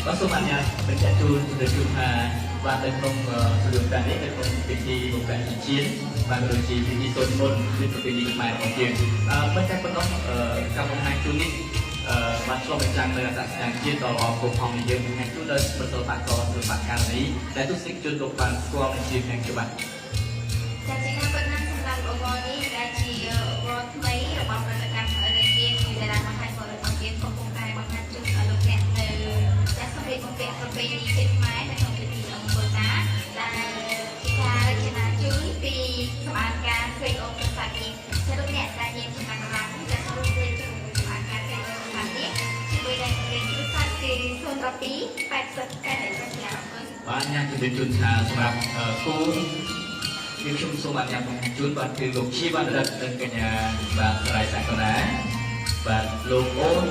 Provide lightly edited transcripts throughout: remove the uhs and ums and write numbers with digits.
có số bạn nha mình sẽ chun được chun và đến không sử dụng cái đấy không bị gì một cái chiến và đôi khi bị tôn môn bị bị gì mà một chuyện bất chấp bất công trong hai chun đi bạn cho mình rằng là tại sao chiến tàu họ cùng phòng thì dương hai chun đấy một số bạn có sự bạn can ấy để tôi xin chun được bạn qua mình chiến này các bạn Jadi kan pernah tentang Ogoni gaji World Playរបស់ប្រតិកម្មរៀនពីតារាបង្ហាញផលិតភាពកំពុងតែបង្ហាញជូនដល់លោកអ្នកនៅតែសម្រាប់បំពាក់ប្រពៃណីជាតិខ្មែរនៅក្នុងពិធីអង្គការដែលជាការរចនាជូនពីសម្អាតការស្វែងរកភាសាអង់គ្លេសលោកអ្នកដែលមានចំណាប់អារម្មណ៍ដែលចូលរៀនជំនួយសម្អាតការស្វែងរកភាសានេះជួយដល់រៀនភាសាគឺ012 80 88 bạn nha thì chunសម្រាប់គូយើងខ្ញុំសូមអនុញ្ញាតបង្ហាញជូនបាទគឺលោកជីវ៉ាន់រិទ្ធនិងកញ្ញាបាទស្រ័យសក្តាបាទលោកអូន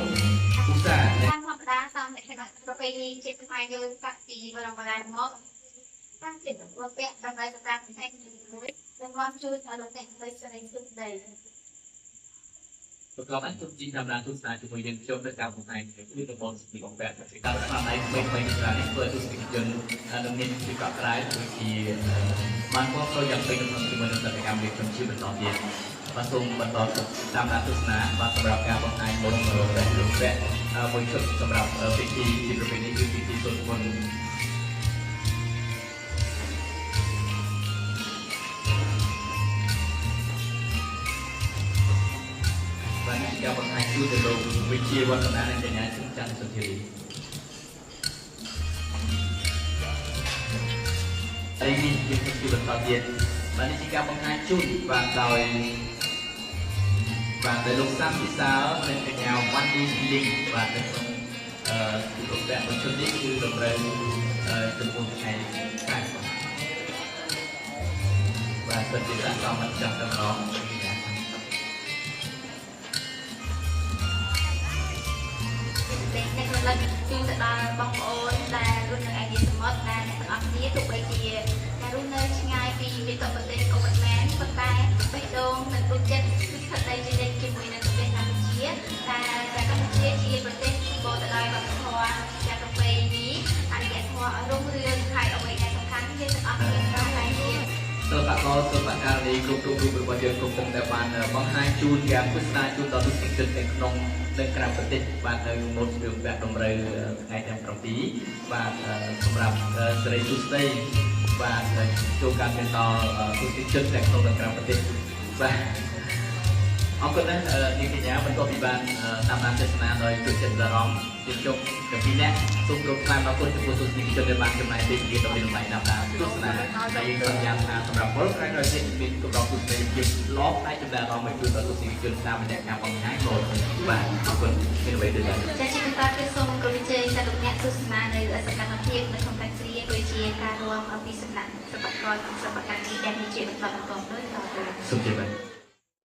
ឧស្សាហ៍តាមធម្មតាតាមលក្ខណៈប្រពៃណីជាតិខ្មែរយើងកាត់ពីបរមបុរាណមកតាំងពីប្រពៃដើម្បីសម្រាប់ផ្នែកមួយនិងបានជួយដល់លោកអ្នកដោយសេរីសុខដីប្រកបអញ្ចឹងជីតាមដានទស្សនាជាមួយយើងខ្ញុំនៅតាមបង្ហាញគឺតំបន់ពីបំពាក់ពីការស្មារតីថ្មីៗច្រើននេះធ្វើឲ្យទស្សនិកជននឹងមានពីកក់ក្ដៅដូចជាបានគ្រប់គ្រងយ៉ាងពេញលេញជាមួយនឹងសកម្មភាពក្នុងជីវិតបន្តទៀតបាទសូមបន្តតាមដានទស្សនាបាទសម្រាប់ការបង្ហាញមុនរបស់លោកវគ្គមួយឈុតសម្រាប់ពិធីជាប្រពៃណីគឺពិធីសូត្រមន្តបាទនេះការបង្ហាញជូនទៅលោកវិជាវឌ្ឍនានិងកញ្ញាឈឹងច័ន្ទសុធារីហើយនេះជាពីបន្តទៀតបាទនេះជាការបង្ហាញជូនបាទដោយលោកសាំពិសាលនិងកញ្ញាវ៉ាន់ឌីលីងបាទនៅក្នុងរូបបែបបញ្ជូននេះគឺតម្រូវចំពោះថ្ងៃខែបាទពិតជាសកម្មមិនចាំតែម្ដងអ្នករំលឹកជូនទៅដល់បងប្អូនដែលរស់នៅឯទីសមុទ្រដែលអ្នកទាំងអស់គ្នាទោះបីជាតែរស់នៅឆ្ងាយពីមាតុប្រទេសក៏មិនមែនប៉ុន្តែបេះដូងនិងទឹកចិត្តគឺស្ថិតនៅជាមួយនឹងប្រទេសកម្ពុជាតែកម្ពុជាជាប្រទេសសម្បូរទៅដោយវប្បធម៌យ៉ាងប្រពៃណីអរិយធម៌រុងរឿងហើយអ្វីដែលសំខាន់គឺទាំងអស់គ្នាត្រូវតែមានសិល្បករសិល្បករនេះគ្រប់រូបរបស់យើងកំពុងតែបានបង្ហាញជូនយ៉ាងពិស្ដារជូនដល់ទស្សនិកជនទាំងក្នុងនិងក្រៅប្រទេសបាទនៅមុនរឿងវគ្គតម្រូវថ្ងៃទាំង7បាទសម្រាប់សេរីសុស្ដីបាទចូលការមានដល់ទស្សនិកជនទាំងក្នុងនិងក្រៅប្រទេសបាទអរគុណណាស់នាងកញ្ញាបន្ទាប់ពីបានតាមដានទស្សនាដោយជួយចិត្តអារម្មណ៍ជាជុំទាំងពីរនាក់សូមគោរពថ្លែងអរគុណចំពោះទស្សនិកជនដែលបានចំណាយពេលវេលាដ៏មានតម្លៃតាមដានទស្សនាដែលយើងសន្យាថាសម្រាប់ពលក្រៅដោយនេះមានកម្រងទស្សនិកភាពល្អផ្នែកចំណាយអារម្មណ៍ឲ្យជួយដល់ទស្សនិកជនតាមរយៈការបង្ហាញពលបាទអរគុណមានអ្វីទៅដែរចាជាបន្តគឺសូមគោរពជ័យចាលោកអ្នកទស្សនានៅសកម្មភាពនៅក្នុងតែគ្រាដូចជាការរួមអំពីសំណាក់សិល្បករសិល្បករនេះដែលមានជាបន្តដោយតទៅសូមជម្រាប